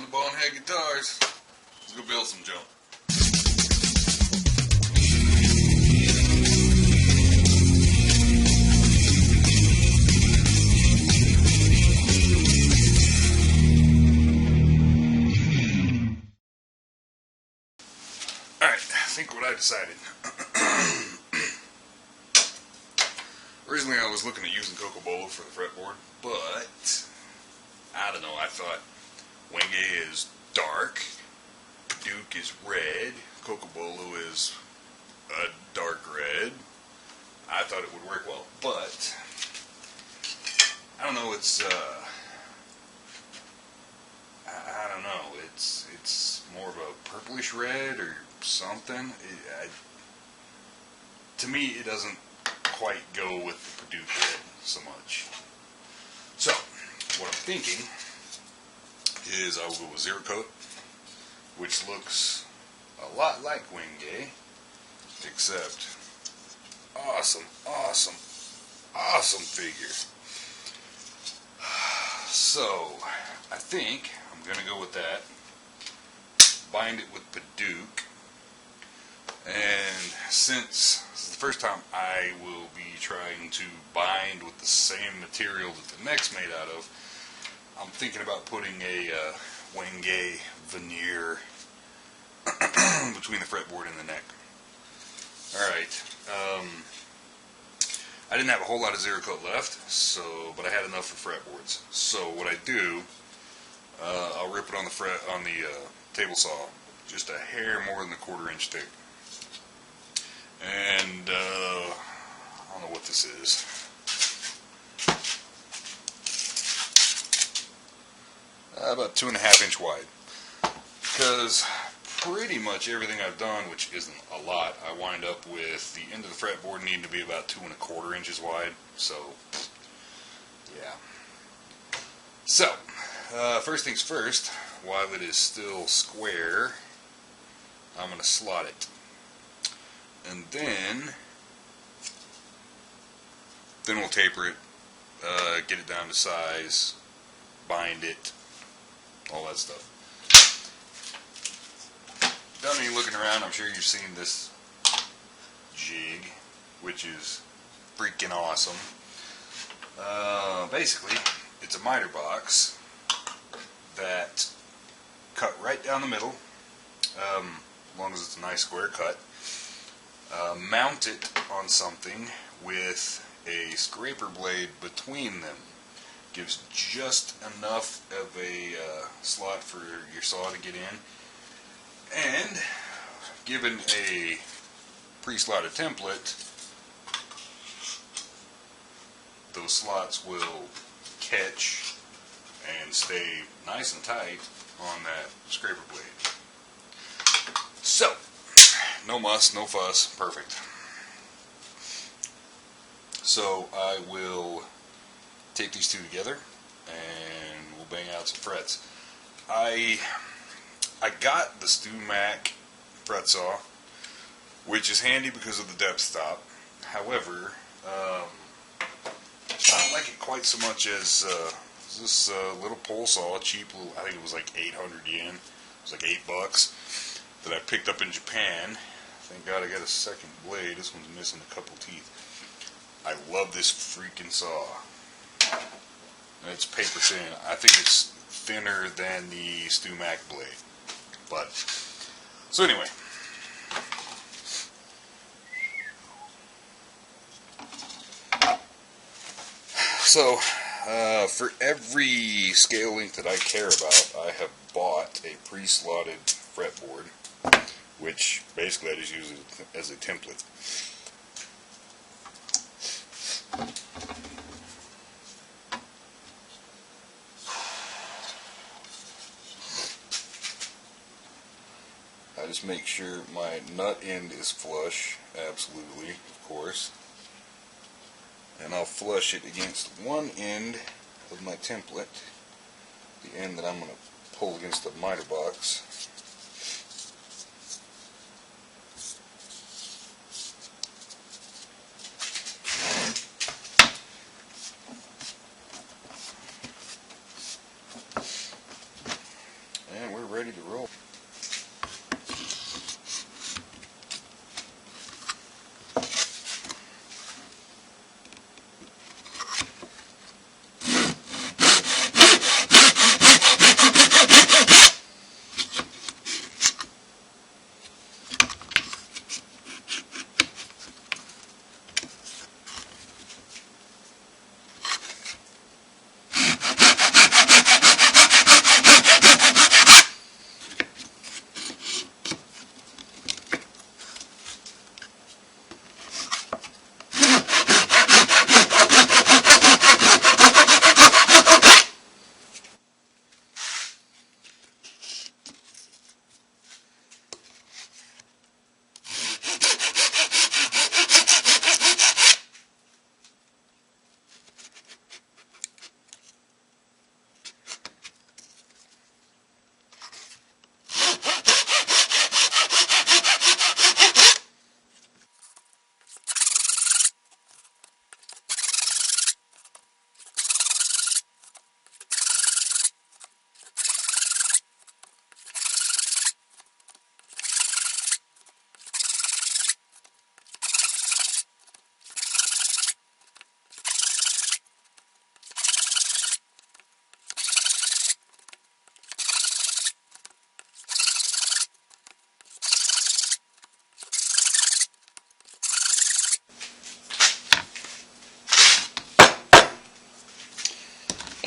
the Bonehead guitars. Let's go build some junk. Alright, I think what I decided. Originally I was looking at using Cocobolo for the fretboard, but I don't know, I thought Wenge is dark, Duke is red, Cocobolo is a dark red. I thought it would work well, but I don't know, it's I don't know, it's more of a purplish red or something. To me it doesn't quite go with the Duke red so much. So what I'm thinking is I will go with Zero Coat, which looks a lot like Wenge, except awesome figure. So I think I'm going to go with that, bind it with Paduk, and since this is the first time I will be trying to bind with the same material that the neck's made out of, I'm thinking about putting a Wenge veneer between the fretboard and the neck. Alright, I didn't have a whole lot of Zero Coat left, but I had enough for fretboards. So what I do, I'll rip it on the table saw, just a hair more than a 1/4 inch thick. And I don't know what this is. About 2.5 inch wide. Because pretty much everything I've done, which isn't a lot, I wind up with the end of the fretboard needing to be about 2 1/4 inches wide. So, yeah. So, first things first, while it is still square, I'm going to slot it. And then we'll taper it, get it down to size, bind it, all that stuff. Done any looking around, I'm sure you've seen this jig, which is freaking awesome. Basically, it's a miter box that cut right down the middle, as long as it's a nice square cut. Mount it on something with a scraper blade between them. Gives just enough of a slot for your saw to get in. And given a pre-slotted template, those slots will catch and stay nice and tight on that scraper blade. So, no muss, no fuss, perfect. So I will take these two together and we'll bang out some frets. I got the StewMac fret saw, which is handy because of the depth stop. However, I don't like it quite so much as this little pole saw, cheap little, I think it was like 800 yen, it was like $8, that I picked up in Japan. Thank God I got a second blade. This one's missing a couple teeth. I love this freaking saw. And it's paper thin. I think it's thinner than the StewMac blade. But, so anyway. So, for every scale length that I care about, I have bought a pre-slotted fretboard, which basically I just use it as a template. I just make sure my nut end is flush, absolutely, of course. And I'll flush it against one end of my template, the end that I'm going to pull against the miter box. ready to roll.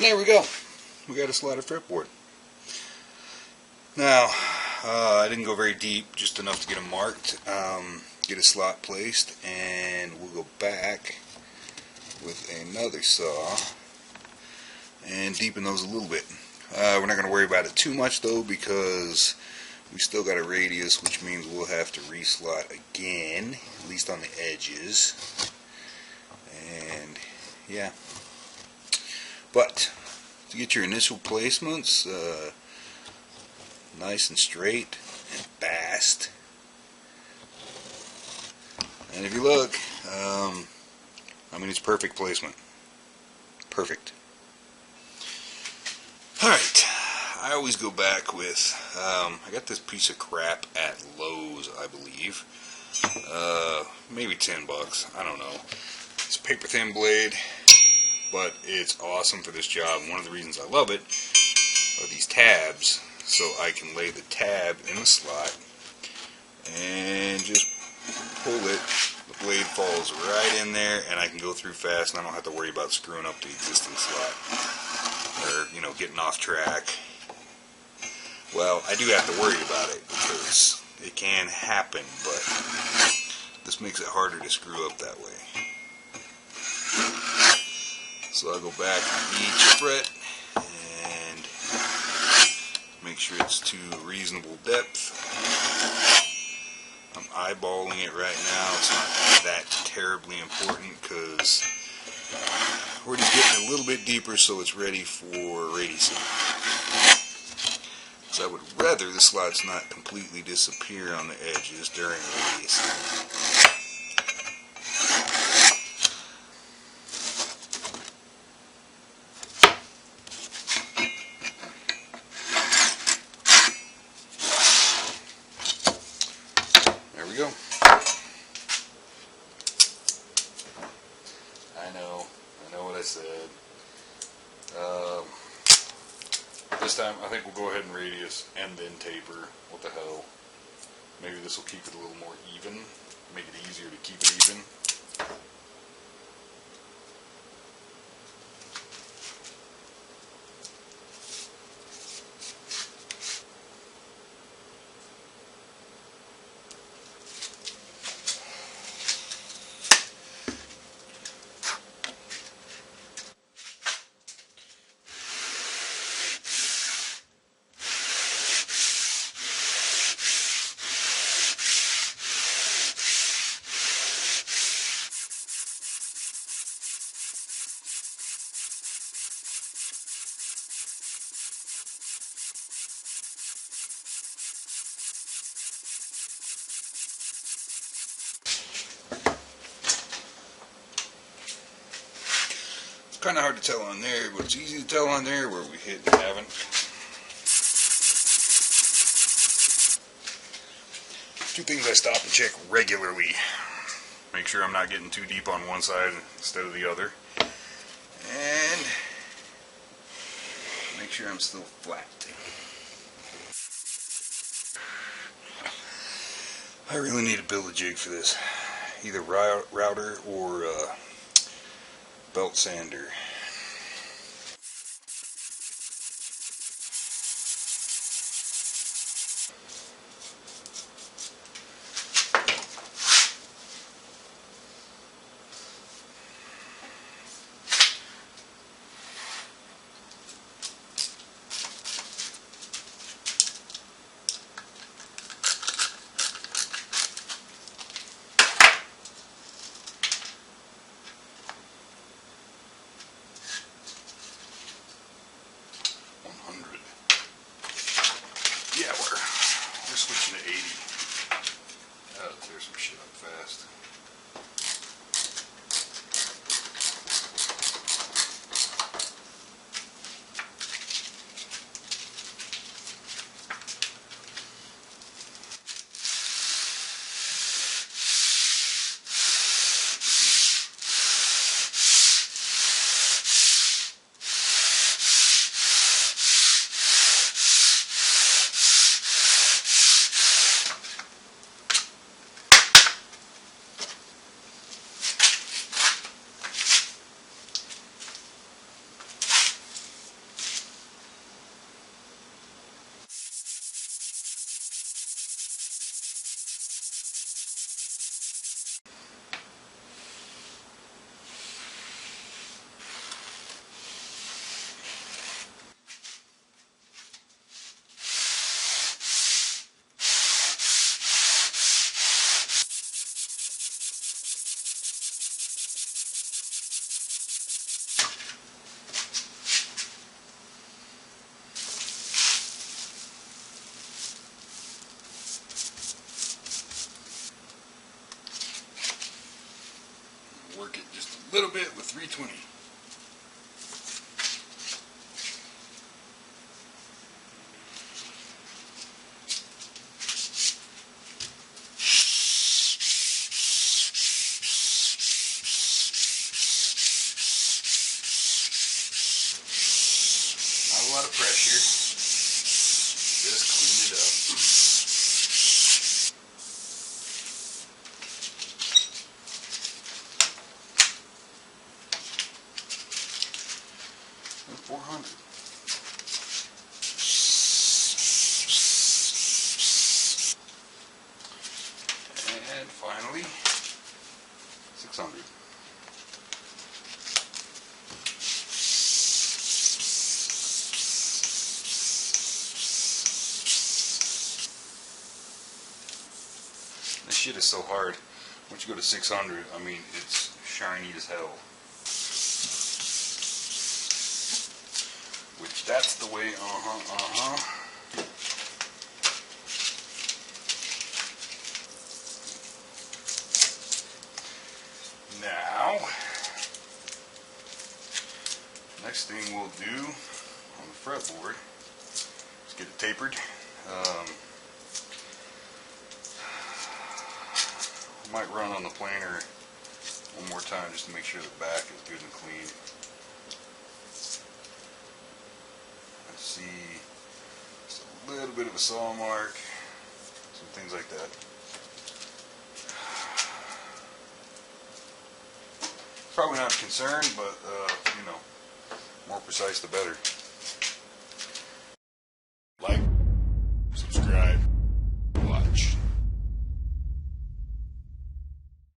And there we go. We got a slotted fretboard. Now, I didn't go very deep, just enough to get them marked, get a slot placed, and we'll go back with another saw and deepen those a little bit. We're not going to worry about it too much though, because we still got a radius, which means we'll have to reslot again, at least on the edges. And yeah. But to get your initial placements nice and straight and fast, and if you look, I mean, it's perfect placement. Perfect. Alright, I always go back with, I got this piece of crap at Lowe's, I believe. Maybe $10, I don't know. It's a paper thin blade, but it's awesome for this job. One of the reasons I love it are these tabs, so I can lay the tab in the slot and just pull it. The blade falls right in there, and I can go through fast, and I don't have to worry about screwing up the existing slot or, you know, getting off track. Well, I do have to worry about it because it can happen, but this makes it harder to screw up that way. So I'll go back to each fret and make sure it's to a reasonable depth. I'm eyeballing it right now. It's not that terribly important because we're just getting a little bit deeper so it's ready for radiusing. So I would rather the slots not completely disappear on the edges during radiusing. There we go. I know what I said. This time I think we'll go ahead and radius and then taper. What the hell? Maybe this will keep it a little more even, make it easier to keep it even. Kind of hard to tell on there, but it's easy to tell on there where we hit and haven't. Two things I stop and check regularly. Make sure I'm not getting too deep on one side instead of the other. And make sure I'm still flat. I really need to build a jig for this. Either router or belt sander. Yeah, we're switching to 80. That'll tear some shit up fast. Work it just a little bit with 320. Not a lot of pressure. Just clean it up. 400. And finally, 600. This shit is so hard. Once you go to 600, I mean, it's shiny as hell. Which that's the way, Now, next thing we'll do on the fretboard is get it tapered. Might run on the planer one more time just to make sure the back is good and clean. I see just a little bit of a saw mark, some things like that. Probably not a concern, but you know, more precise the better.